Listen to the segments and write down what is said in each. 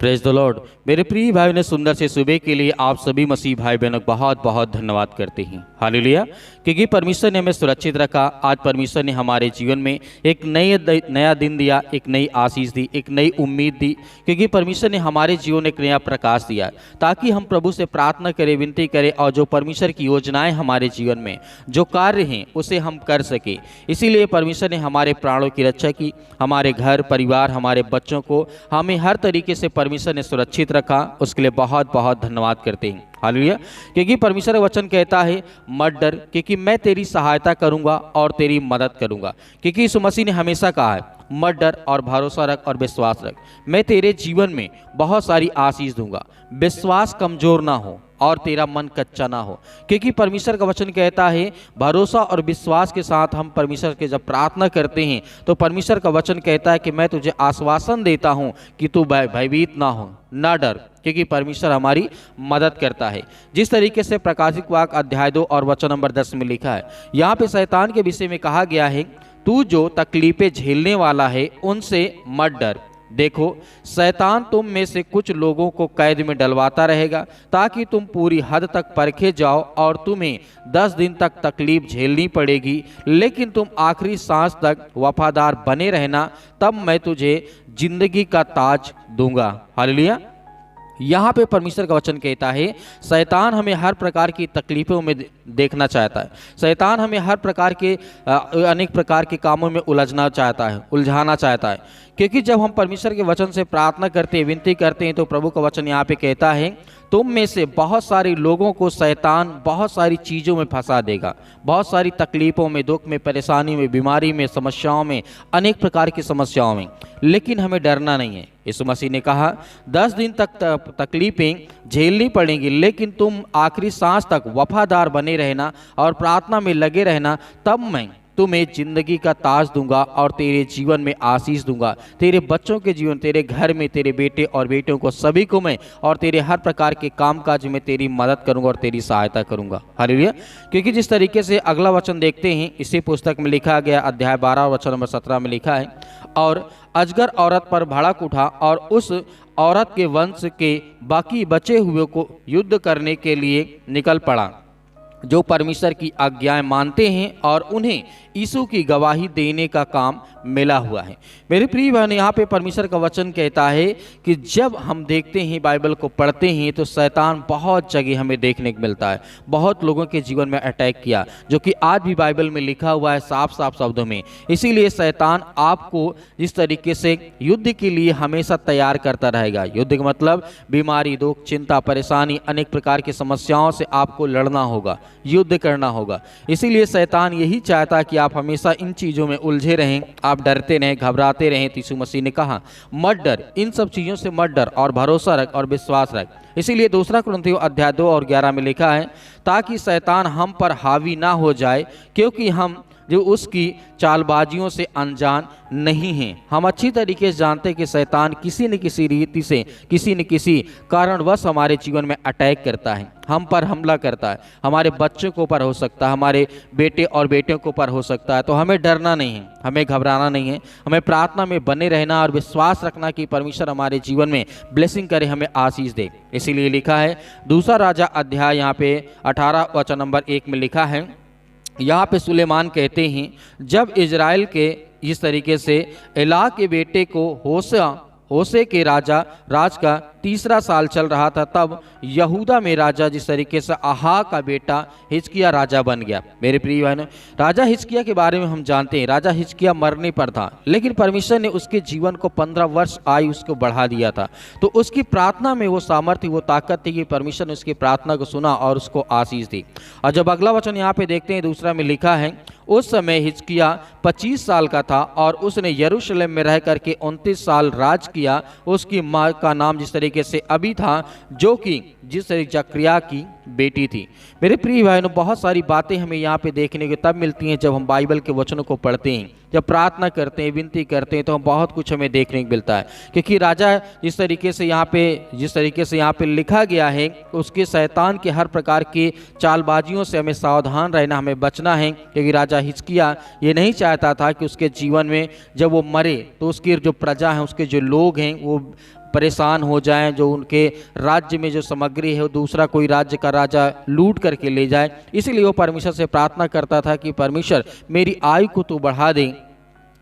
Praise the Lord. मेरे प्रिय भाई ने सुंदर से सुबह के लिए आप सभी मसीह भाई बहनों को बहुत बहुत धन्यवाद करते हैं। हालेलुया। क्योंकि परमेश्वर ने हमें सुरक्षित रखा। आज परमेश्वर ने हमारे जीवन में एक नया दिन दिया, एक नई आशीष दी, एक नई उम्मीद दी। क्योंकि परमेश्वर ने हमारे जीवन में एक नया प्रकाश दिया ताकि हम प्रभु से प्रार्थना करें, विनती करें और जो परमेश्वर की योजनाएं हमारे जीवन में जो कार्य हैं उसे हम कर सके। इसीलिए परमेश्वर ने हमारे प्राणों की रक्षा की, हमारे घर परिवार, हमारे बच्चों को हमें हर तरीके से परमेश्वर ने सुरक्षित रखा। उसके लिए बहुत बहुत धन्यवाद करते हैं। हालेलुया। क्योंकि परमेश्वर का वचन कहता है मत डर, क्योंकि मैं तेरी सहायता करूंगा और तेरी मदद करूंगा। क्योंकि यीशु मसीह ने हमेशा कहा है मत डर और भरोसा रख और विश्वास रख, मैं तेरे जीवन में बहुत सारी आशीष दूंगा। विश्वास कमजोर ना हो और तेरा मन कच्चा ना हो। क्योंकि परमेश्वर का वचन कहता है भरोसा और विश्वास के साथ हम परमेश्वर के जब प्रार्थना करते हैं तो परमेश्वर का वचन कहता है कि मैं तुझे आश्वासन देता हूं कि तू भयभीत ना हो, ना डर, क्योंकि परमेश्वर हमारी मदद करता है। जिस तरीके से प्रकाशित वाक्य अध्याय 2 और वचन नंबर 10 में लिखा है, यहाँ पे शैतान के विषय में कहा गया है तू जो तकलीफें झेलने वाला है उनसे मत डर। देखो शैतान तुम में से कुछ लोगों को कैद में डलवाता रहेगा ताकि तुम पूरी हद तक परखे जाओ और तुम्हें 10 दिन तक तकलीफ झेलनी पड़ेगी, लेकिन तुम आखिरी सांस तक वफादार बने रहना, तब मैं तुझे जिंदगी का ताज दूंगा। हालेलुया। यहाँ पे परमेश्वर का वचन कहता है शैतान हमें हर प्रकार की तकलीफों में देखना चाहता है। शैतान हमें हर प्रकार के अनेक प्रकार के कामों में उलझना चाहता है, उलझाना चाहता है। क्योंकि जब हम परमेश्वर के वचन से प्रार्थना करते हैं, विनती करते हैं, तो प्रभु का वचन यहाँ पे कहता है तुम में से बहुत सारे लोगों को शैतान बहुत सारी चीज़ों में फंसा देगा, बहुत सारी तकलीफ़ों में, दुख में, परेशानी में, बीमारी में, समस्याओं में, अनेक प्रकार की समस्याओं में। लेकिन हमें डरना नहीं है। यीशु मसीह ने कहा 10 दिन तक तकलीफ़ें झेलनी पड़ेंगी, लेकिन तुम आखिरी सांस तक वफादार बने रहना और प्रार्थना में लगे रहना, तब मैं तुम्हें जिंदगी का ताज दूंगा और तेरे जीवन में आशीष दूंगा। तेरे बच्चों के जीवन, तेरे घर में, तेरे बेटे और बेटियों को सभी को मैं और तेरे हर प्रकार के कामकाज में तेरी मदद करूंगा और तेरी सहायता करूंगा। हालेलुया। क्योंकि जिस तरीके से अगला वचन देखते हैं इसी पुस्तक में लिखा गया अध्याय 12 वचन नंबर 17 में लिखा है और अजगर औरत पर भड़क उठा और उस औरत के वंश के बाकी बचे हुए को युद्ध करने के लिए निकल पड़ा जो परमेश्वर की आज्ञाएं मानते हैं और उन्हें यीशु की गवाही देने का काम मिला हुआ है। मेरे प्रिय बहन, यहाँ पे परमेश्वर का वचन कहता है कि जब हम देखते हैं, बाइबल को पढ़ते हैं, तो शैतान बहुत जगह हमें देखने को मिलता है। बहुत लोगों के जीवन में अटैक किया, जो कि आज भी बाइबल में लिखा हुआ है साफ साफ शब्दों में। इसीलिए शैतान आपको इस तरीके से युद्ध के लिए हमेशा तैयार करता रहेगा। युद्ध का मतलब बीमारी, दुख, चिंता, परेशानी, अनेक प्रकार की समस्याओं से आपको लड़ना होगा, युद्ध करना होगा। इसीलिए शैतान यही चाहता है कि आप हमेशा इन चीज़ों में उलझे रहें, आप डरते रहें, घबराते रहें। तो यीशु मसीह ने कहा मत डर, इन सब चीज़ों से मत डर और भरोसा रख और विश्वास रख। इसीलिए 2 कुरिन्थियों अध्याय 2 और 11 में लिखा है ताकि शैतान हम पर हावी ना हो जाए, क्योंकि हम जो उसकी चालबाजियों से अनजान नहीं हैं। हम अच्छी तरीके से जानते हैं कि शैतान किसी न किसी रीति से, किसी न किसी कारणवश हमारे जीवन में अटैक करता है, हम पर हमला करता है। हमारे बच्चों के ऊपर हो सकता है, हमारे बेटे और बेटियों के ऊपर हो सकता है। तो हमें डरना नहीं है, हमें घबराना नहीं है, हमें प्रार्थना में बने रहना और विश्वास रखना कि परमेश्वर हमारे जीवन में ब्लेसिंग करे, हमें आशीष दे। इसीलिए लिखा है 2 राजा अध्याय यहाँ पे 18 वचन नंबर 1 में लिखा है, यहाँ पे सुलेमान कहते हैं जब इजराइल के इस तरीके से एला के बेटे को होशे के राज का 3रा साल चल रहा था, तब यहूदा में राजा जिस तरीके से आहा का बेटा हिजकिया राजा बन गया। मेरे प्रिय बहनों, राजा हिजकिया के बारे में हम जानते हैं। राजा हिजकिया मरने पर था, लेकिन परमेश्वर ने उसके जीवन को 15 वर्ष आयु उसको बढ़ा दिया था। तो उसकी प्रार्थना में वो सामर्थ्य, वो ताकत थी कि परमेश्वर ने उसकी प्रार्थना को सुना और उसको आशीष दी। और जब अगला वचन यहाँ पे देखते हैं 2 में लिखा है उस समय हिजकिया 25 साल का था और उसने यरूशलेम में रह करके 29 साल राज किया। उसकी माँ का नाम जिस तरीके से अभी था, जो कि जिस जकरिया की बेटी थी। मेरे प्रिय भाइयों, बहुत सारी बातें हमें यहाँ पे देखने को तब मिलती हैं जब हम बाइबल के वचनों को पढ़ते हैं, जब प्रार्थना करते हैं, विनती करते हैं, तो हम बहुत कुछ हमें देखने को मिलता है। क्योंकि राजा जिस तरीके से यहाँ पे लिखा गया है, उसके शैतान के हर प्रकार की चालबाजियों से हमें सावधान रहना, हमें बचना है। क्योंकि राजा हिजकिया ये नहीं चाहता था कि उसके जीवन में जब वो मरे तो उसकी जो प्रजा है, उसके जो लोग हैं, वो परेशान हो जाएं, जो उनके राज्य में जो सामग्री है वो दूसरा कोई राज्य का राजा लूट करके ले जाए। इसलिए वो परमेश्वर से प्रार्थना करता था कि परमेश्वर मेरी आयु को तू बढ़ा दे,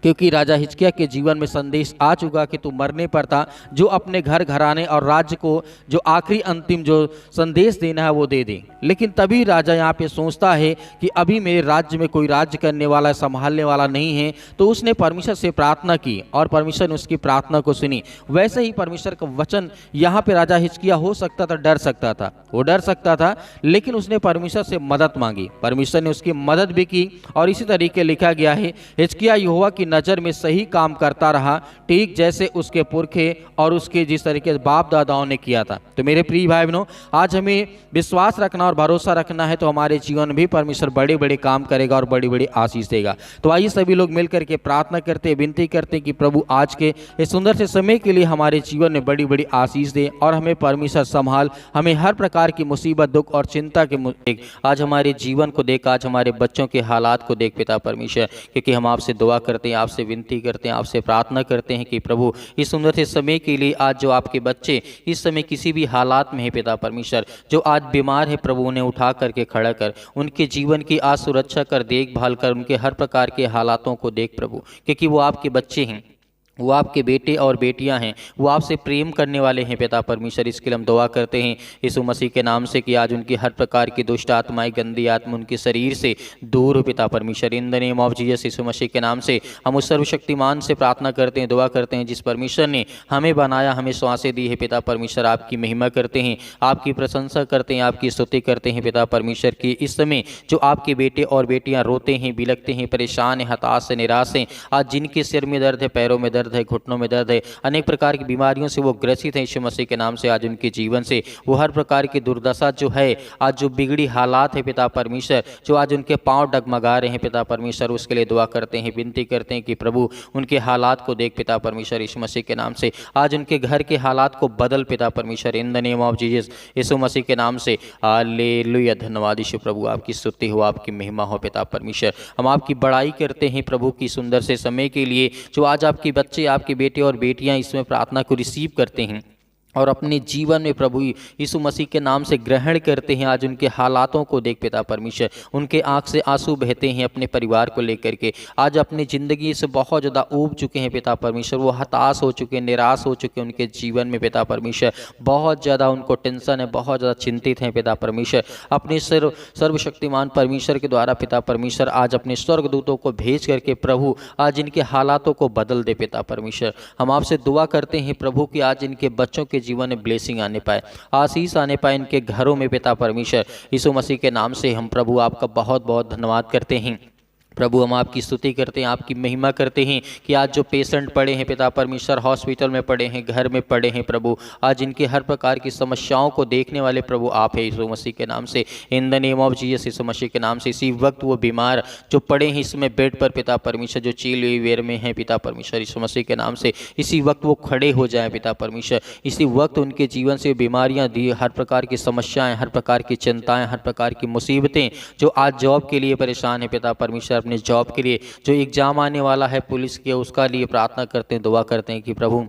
क्योंकि राजा हिजकिय्याह के जीवन में संदेश आ चुका कि तू मरने पर था, जो अपने घर घराने और राज्य को जो आखिरी अंतिम जो संदेश देना है वो दे दे। लेकिन तभी राजा यहाँ पे सोचता है कि अभी मेरे राज्य में कोई राज्य करने वाला, संभालने वाला नहीं है, तो उसने परमेश्वर से प्रार्थना की और परमेश्वर ने उसकी प्रार्थना को सुनी। वैसे ही परमेश्वर का वचन यहाँ पे राजा हिजकिय्याह हो सकता था, डर सकता था, वो डर सकता था, लेकिन उसने परमेश्वर से मदद मांगी, परमेश्वर ने उसकी मदद भी की। और इसी तरीके लिखा गया है, हिजकिय्याह यहोवा की नज़र में सही काम करता रहा, ठीक जैसे उसके पुरखे और उसके जिस तरीके से बाप दादाओं ने किया था। तो मेरे प्रिय भाई बहनों, आज हमें विश्वास रखना और भरोसा रखना है, तो हमारे जीवन में भी परमेश्वर बड़े बड़े काम करेगा और बड़ी बड़ी आशीष देगा। तो आइए सभी लोग मिलकर के प्रार्थना करते हैं, विनती करते हैं कि प्रभु आज के इस सुंदर से समय के लिए हमारे जीवन में बड़ी बड़ी आशीष दे और हमें परमेश्वर संभाल, हमें हर प्रकार की मुसीबत, दुख और चिंता के देख। आज हमारे जीवन को देख, आज हमारे बच्चों के हालात को देख पिता परमेश्वर, क्योंकि हम आपसे दुआ करते हैं, आपसे विनती करते हैं, आपसे प्रार्थना करते हैं कि प्रभु इस सुंदर से समय के लिए आज जो आपके बच्चे इस समय किसी भी हालात में है पिता परमेश्वर, जो आज बीमार है प्रभु, उन्हें उठा करके खड़ा कर, उनके जीवन की आज सुरक्षा कर, देखभाल कर, उनके हर प्रकार के हालातों को देख प्रभु, क्योंकि वो आपके बच्चे हैं, वो आपके बेटे और बेटियां हैं, वो आपसे प्रेम करने वाले हैं पिता परमेश्वर। इसके लिए हम दुआ करते हैं यीशु मसीह के नाम से कि आज उनकी हर प्रकार की दुष्ट आत्माएं, गंदी आत्मा उनके शरीर से दूर हो पिता परमेश्वर। In the name of Jesus, Yeshu Masih के नाम से हम उस सर्वशक्तिमान से प्रार्थना करते हैं, दुआ करते हैं, जिस परमेश्वर ने हमें बनाया, हमें श्वासें दी है पिता परमेश्वर। आपकी महिमा करते हैं, आपकी प्रशंसा करते हैं, आपकी स्तुति करते हैं पिता परमेश्वर की। इस समय जो आपके बेटे और बेटियाँ रोते हैं, बिलखते हैं, परेशान हैं, हताश से, निराश हैं, आज जिनके सिर में दर्द है, पैरों में दर्द है, घुटनों में दर्द है, अनेक प्रकार की बीमारियों से वो ग्रसित हैं, यीशु मसीह के नाम से आज उनके जीवन से वो हर प्रकार की दुर्दशा जो है, आज जो बिगड़ी हालात है पिता परमेश्वर, जो आज उनके पांव डगमगा रहे हैं पिता परमेश्वर, उसके लिए दुआ करते हैं, विनती करते हैं कि प्रभु उनके हालात को देख पिता परमेश्वर, यीशु मसीह के नाम से आज उनके घर के हालात को बदल पिता परमेश्वर, in the name of Jesus, Yeshu Masih के नाम से। हालेलुया, धन्यवाद यीशु प्रभु, आपकी स्तुति हो, आपकी महिमा हो पिता परमेश्वर। हम आपकी बड़ाई करते हैं प्रभु की सुंदर से समय के लिए, जो आज आपके बच्चे, आपके बेटे और बेटियां इसमें प्रार्थना को रिसीव करते हैं और अपने जीवन में प्रभु यीशु मसीह के नाम से ग्रहण करते हैं। आज उनके हालातों को देख पिता परमेश्वर, उनके आंख से आंसू बहते हैं अपने परिवार को लेकर के, आज अपनी ज़िंदगी से बहुत ज़्यादा ऊब चुके हैं पिता परमेश्वर, वो हताश हो चुके हैं, निराश हो चुके हैं उनके जीवन में पिता परमेश्वर, बहुत ज़्यादा उनको टेंशन है, बहुत ज़्यादा चिंतित हैं पिता परमेश्वर। अपने सर्वशक्तिमान परमेश्वर के द्वारा पिता परमेश्वर आज अपने स्वर्गदूतों को भेज करके प्रभु आज इनके हालातों को बदल दे पिता परमेश्वर। हम आपसे दुआ करते हैं प्रभु कि आज इनके बच्चों के जीवन में ब्लेसिंग आने पाए, आशीष आने पाए इनके घरों में पिता परमेश्वर, यीशु मसीह के नाम से हम प्रभु आपका बहुत बहुत धन्यवाद करते हैं। प्रभु हम आपकी स्तुति करते हैं, आपकी महिमा करते हैं कि आज जो पेशेंट पड़े हैं पिता परमेश्वर, हॉस्पिटल में पड़े हैं, घर में पड़े हैं प्रभु, आज इनके हर प्रकार की समस्याओं को देखने वाले प्रभु आप हैं यीशु मसीह के नाम से, in the name of Jesus, Yeshu Masih के नाम से। इसी वक्त वो बीमार जो पड़े हैं इसमें बेड पर पिता परमेश्वर, जो चील वेर में हैं पिता परमेश्वर, यीशु मसीह के नाम से इसी वक्त वो खड़े हो जाएं पिता परमेश्वर। इसी वक्त उनके जीवन से बीमारियाँ दी, हर प्रकार की समस्याएँ, हर प्रकार की चिंताएँ, हर प्रकार की मुसीबतें, जो आज जॉब के लिए परेशान है पिता परमेश्वर, अपने जॉब के लिए जो एग्जाम आने वाला है पुलिस के, उसका लिए प्रार्थना करते हैं, दुआ करते हैं कि प्रभु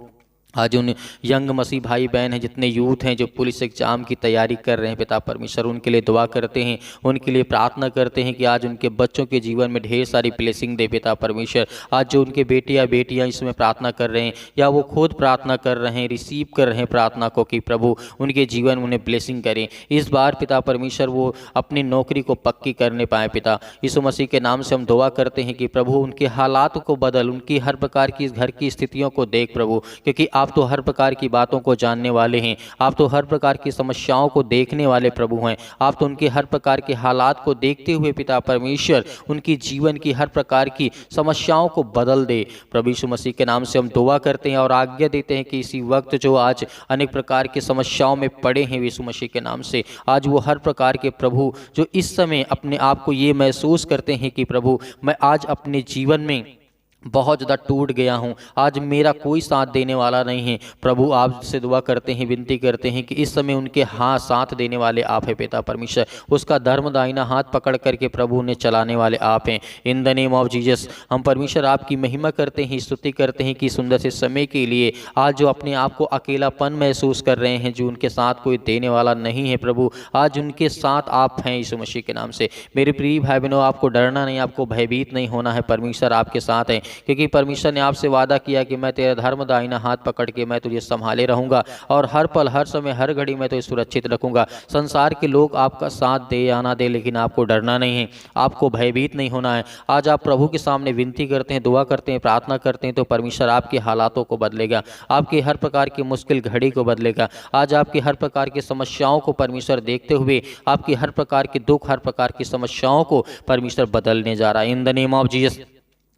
आज उन यंग मसीह भाई बहन हैं, जितने यूथ हैं जो पुलिस एग्जाम की तैयारी कर रहे हैं पिता परमेश्वर, उनके लिए दुआ करते हैं, उनके लिए प्रार्थना करते हैं कि आज उनके बच्चों के जीवन में ढेर सारी ब्लेसिंग दे पिता परमेश्वर। आज जो उनके बेटे या बेटियां इसमें प्रार्थना कर रहे हैं या वो खुद प्रार्थना कर रहे हैं, रिसीव कर रहे हैं प्रार्थना को, कि प्रभु उनके जीवन में उन्हें ब्लेसिंग करें। इस बार पिता परमेश्वर वो अपनी नौकरी को पक्की करने पाए पिता, यीशु मसीह के नाम से हम दुआ करते हैं कि प्रभु उनके हालात को बदल, उनकी हर प्रकार की घर की स्थितियों को देख प्रभु, क्योंकि आप तो हर प्रकार की बातों को जानने वाले हैं, आप तो हर प्रकार की समस्याओं को देखने वाले प्रभु हैं, आप तो उनके हर प्रकार के हालात को देखते हुए पिता परमेश्वर उनकी जीवन की हर प्रकार की समस्याओं को बदल दे। प्रभु यीशु मसीह के नाम से हम दुआ करते हैं और आज्ञा देते हैं कि इसी वक्त जो आज अनेक प्रकार की समस्याओं में पड़े हैं यीशु मसीह के नाम से, आज वो हर प्रकार के प्रभु जो इस समय अपने आप को ये महसूस करते हैं कि प्रभु मैं आज अपने जीवन में बहुत ज़्यादा टूट गया हूँ, आज मेरा कोई साथ देने वाला नहीं है। प्रभु आपसे दुआ करते हैं, विनती करते हैं कि इस समय उनके हाथ साथ देने वाले आप हैं पिता परमेश्वर। उसका धर्म दाहिना हाथ पकड़ करके प्रभु उन्हें चलाने वाले आप हैं। In the name of Jesus हम परमेश्वर आपकी महिमा करते हैं, स्तुति करते हैं कि सुंदर से समय के लिए आज जो अपने आप को अकेलापन महसूस कर रहे हैं, जो उनके साथ कोई देने वाला नहीं है, प्रभु आज उनके साथ आप हैं यीशु मसीह के नाम से। मेरे प्रिय भाई बहनों, आपको डरना नहीं, आपको भयभीत नहीं होना है, परमेश्वर आपके साथ हैं, क्योंकि परमेश्वर ने आपसे वादा किया कि मैं तेरा धर्म दाहिना हाथ पकड़ के मैं तुझे संभाले रहूंगा और हर पल, हर समय, हर घड़ी में तुझे सुरक्षित रखूंगा। संसार के लोग आपका साथ दे या ना दे, लेकिन आपको डरना नहीं है, आपको भयभीत नहीं होना है। आज आप प्रभु के सामने विनती करते हैं, दुआ करते हैं, प्रार्थना करते हैं, तो परमेश्वर आपके हालातों को बदलेगा, आपकी हर प्रकार की मुश्किल घड़ी को बदलेगा। आज आपकी हर प्रकार की समस्याओं को परमेश्वर देखते हुए आपकी हर प्रकार के दुख, हर प्रकार की समस्याओं को परमेश्वर बदलने जा रहा है। In the name of Jesus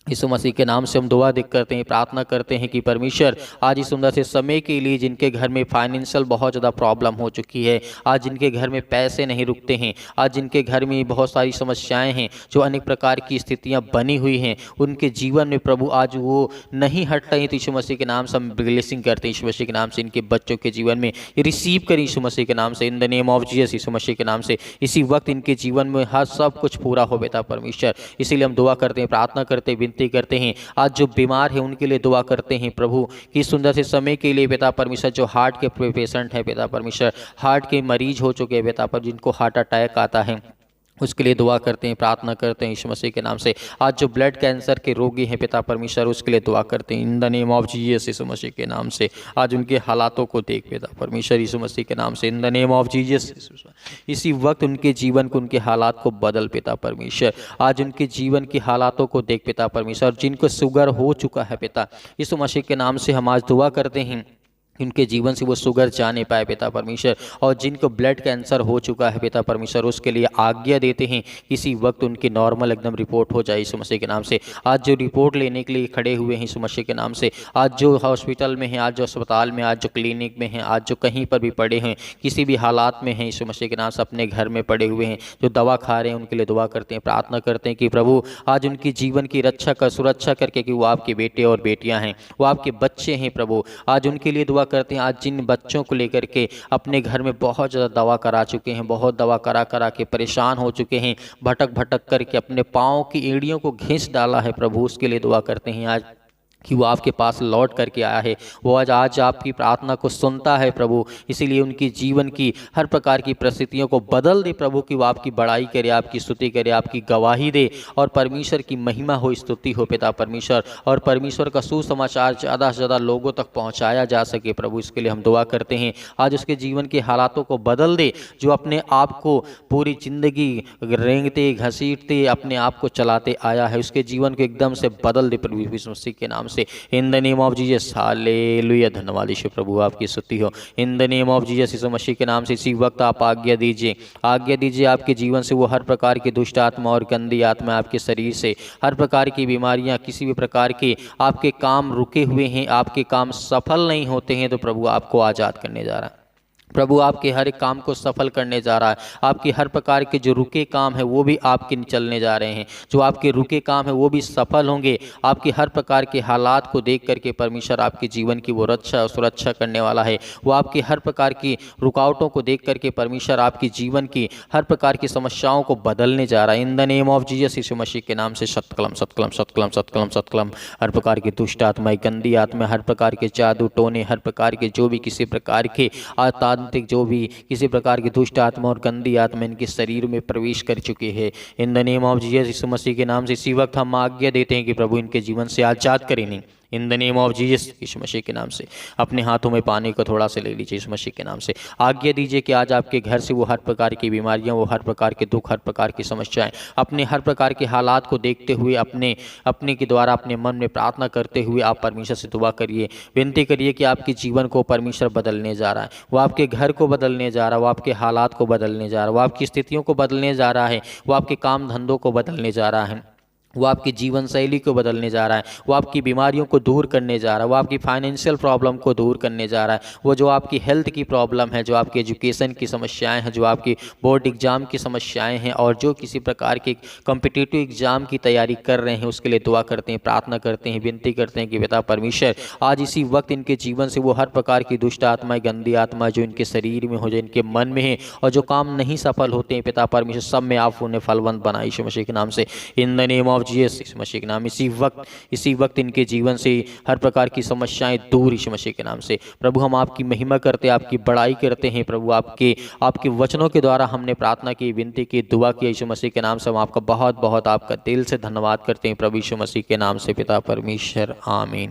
Yeshu Masih के नाम से हम दुआ करते हैं, प्रार्थना करते हैं कि परमेश्वर आज इस सुंदर से समय के लिए जिनके घर में फाइनेंशियल बहुत ज़्यादा प्रॉब्लम हो चुकी है, आज जिनके घर में पैसे नहीं रुकते हैं, आज जिनके घर में बहुत सारी समस्याएं हैं, जो अनेक प्रकार की स्थितियां बनी हुई हैं, उनके जीवन में प्रभु आज वो नहीं हट रही, तो यीशु मसीह के नाम से हम ब्लेसिंग करते हैं। यीशु मसीह के नाम से इनके बच्चों के जीवन में रिसीव करें यीशु मसीह के नाम से, in the name of Jesus Yeshu Masih के नाम से। इसी वक्त इनके जीवन में हर सब कुछ पूरा हो बेटा परमेश्वर, इसीलिए हम दुआ करते हैं, प्रार्थना करते हैं, करते हैं। आज जो बीमार है उनके लिए दुआ करते हैं प्रभु कि सुंदर से समय के लिए पिता परमेश्वर, जो हार्ट के पेशेंट है पिता परमेश्वर, हार्ट के मरीज हो चुके हैं पिता पर, जिनको हार्ट अटैक आता है, उसके लिए दुआ करते हैं, प्रार्थना करते हैं यीशु मसीह के नाम से। आज जो ब्लड कैंसर के रोगी हैं पिता परमेश्वर, उसके लिए दुआ करते हैं in the name of Jesus Yeshu Masih के नाम से। आज उनके हालातों को देख पिता परमेश्वर यीशु मसीह के नाम से, in the name of Jesus. इसी वक्त उनके जीवन को, उनके हालात को बदल पिता परमेश्वर। आज उनके जीवन की हालातों को देख पिता परमेश्वर। जिनको शुगर हो चुका है पिता यीशु मसीह के नाम से हम आज दुआ करते हैं उनके जीवन से वो शुगर जाने पाए पिता परमेश्वर। और जिनको ब्लड कैंसर हो चुका है पिता परमेश्वर, उसके लिए आज्ञा देते हैं इसी वक्त उनकी नॉर्मल एकदम रिपोर्ट हो जाए यीशु मसीह के नाम से। आज जो रिपोर्ट लेने के लिए खड़े हुए हैं यीशु मसीह के नाम से, आज जो हॉस्पिटल में हैं, आज जो अस्पताल में, आज जो क्लिनिक में हैं, आज जो कहीं पर भी पड़े हैं, किसी भी हालात में हैं यीशु मसीह के नाम से, अपने घर में पड़े हुए हैं, जो दवा खा रहे हैं, उनके लिए दुआ करते हैं, प्रार्थना करते हैं कि प्रभु आज उनकी जीवन की रक्षा कर, सुरक्षा करके, कि वो आपके बेटे और बेटियां हैं, वो आपके बच्चे हैं प्रभु। आज उनके लिए दुआ करते हैं। आज जिन बच्चों को लेकर के अपने घर में बहुत ज़्यादा दवा करा चुके हैं, बहुत दवा करा करा के परेशान हो चुके हैं, भटक भटक करके अपने पाँव की एड़ियों को घिस डाला है प्रभु, उसके लिए दुआ करते हैं आज कि वो आपके पास लौट करके आया है। वो आज आपकी प्रार्थना को सुनता है प्रभु, इसीलिए उनकी जीवन की हर प्रकार की परिस्थितियों को बदल दे प्रभु, कि वो आपकी बड़ाई करे, आपकी स्तुति करे, आपकी गवाही दे, और परमेश्वर की महिमा हो, स्तुति हो पिता परमेश्वर, और परमेश्वर का सुसमाचार ज़्यादा से ज़्यादा लोगों तक पहुँचाया जा सके प्रभु। इसके लिए हम दुआ करते हैं। आज उसके जीवन के हालातों को बदल दे, जो अपने आप को पूरी ज़िंदगी रेंगते घसीटते अपने आप को चलाते आया है, उसके जीवन को एकदम से बदल दे प्रभु यीशु मसीह के नाम से, in the name of Jesus. Hallelujah, धन्यवाद यीशु प्रभु, आपकी स्तुति हो in the name of Jesus Yeshu Masih के नाम से। इसी वक्त आप आज्ञा दीजिए आपके जीवन से वो हर प्रकार की दुष्ट आत्मा और गंदी आत्मा आपके शरीर से, हर प्रकार की बीमारियां, किसी भी प्रकार के आपके काम रुके हुए हैं, आपके काम सफल नहीं होते हैं, तो प्रभु आपको आज़ाद करने जा रहा है। प्रभु आपके हर एक काम को सफल करने जा रहा है। आपकी हर प्रकार के जो रुके काम है वो भी आपके चलने जा रहे हैं, जो आपके रुके काम है वो भी सफल होंगे। आपकी हर प्रकार के हालात को देख करके परमेश्वर आपके जीवन की वो रक्षा और सुरक्षा करने वाला है। वो आपकी हर प्रकार की रुकावटों को देख करके परमेश्वर आपकी जीवन की हर प्रकार की समस्याओं को बदलने जा रहा है। In the name of Jesus Yeshu Masih के नाम से सत्कलम सत्कलम सत्कलम सत्कलम सत्कलम। हर प्रकार की दुष्ट आत्माएं, गंदी आत्मा, हर प्रकार के जादू टोने, हर प्रकार के जो भी किसी प्रकार के जो भी किसी प्रकार की दुष्ट आत्मा और गंदी आत्मा इनके शरीर में प्रवेश कर चुके हैं, in the name of Jesus Yeshu Masih के नाम से इसी वक्त हम आज्ञा देते हैं कि प्रभु इनके जीवन से आजाद करें। In the name of Jesus Yeshu Masih के नाम से अपने हाथों में पानी को थोड़ा सा ले लीजिए यीशु मसीह के नाम से। आज्ञा दीजिए कि आज आपके घर से वो हर प्रकार की बीमारियां, वो हर प्रकार के दुख, हर प्रकार की समस्याएं, अपने हर प्रकार के हालात को देखते हुए अपने के द्वारा अपने मन में प्रार्थना करते हुए आप परमेश्वर से दुआ करिए, विनती करिए कि आपके जीवन को परमेश्वर बदलने जा रहा है। वो आपके घर को बदलने जा रहा है, वो आपके हालात को बदलने जा रहा है, वो आपकी स्थितियों को बदलने जा रहा है, वो आपके काम धंधों को बदलने जा रहा है, वो आपकी जीवन शैली को बदलने जा रहा है, वो आपकी बीमारियों को दूर करने जा रहा है, वो आपकी फाइनेंशियल प्रॉब्लम को दूर करने जा रहा है, वो जो आपकी हेल्थ की प्रॉब्लम है, जो आपकी एजुकेशन की समस्याएं हैं, जो आपकी बोर्ड एग्ज़ाम की समस्याएं हैं, और जो किसी प्रकार के कॉम्पिटिटिव एग्ज़ाम की तैयारी कर रहे हैं, उसके लिए दुआ करते हैं, प्रार्थना करते हैं, विनती करते हैं कि पिता परमेश्वर आज इसी वक्त इनके जीवन से वो हर प्रकार की दुष्ट आत्माएं, गंदी आत्मा जो इनके शरीर में हो, जो इनके मन में है, और जो काम नहीं सफल होते हैं, पिता परमेश्वर सब में आप उन्हें फलवंत बनाए यीशु मसीह के नाम से, in the name of Jesus Yeshu Masih के नाम। इसी वक्त इनके जीवन से हर प्रकार की समस्याएं दूर यीशु मसीह के नाम से। प्रभु हम आपकी महिमा करते हैं, आपकी बड़ाई करते हैं प्रभु, आपके वचनों के द्वारा हमने प्रार्थना की, विनती की, दुआ की यीशु मसीह के नाम से। हम आपका बहुत बहुत आपका दिल से धन्यवाद करते हैं प्रभु यीशु मसीह के नाम से पिता परमेश्वर, आमीन।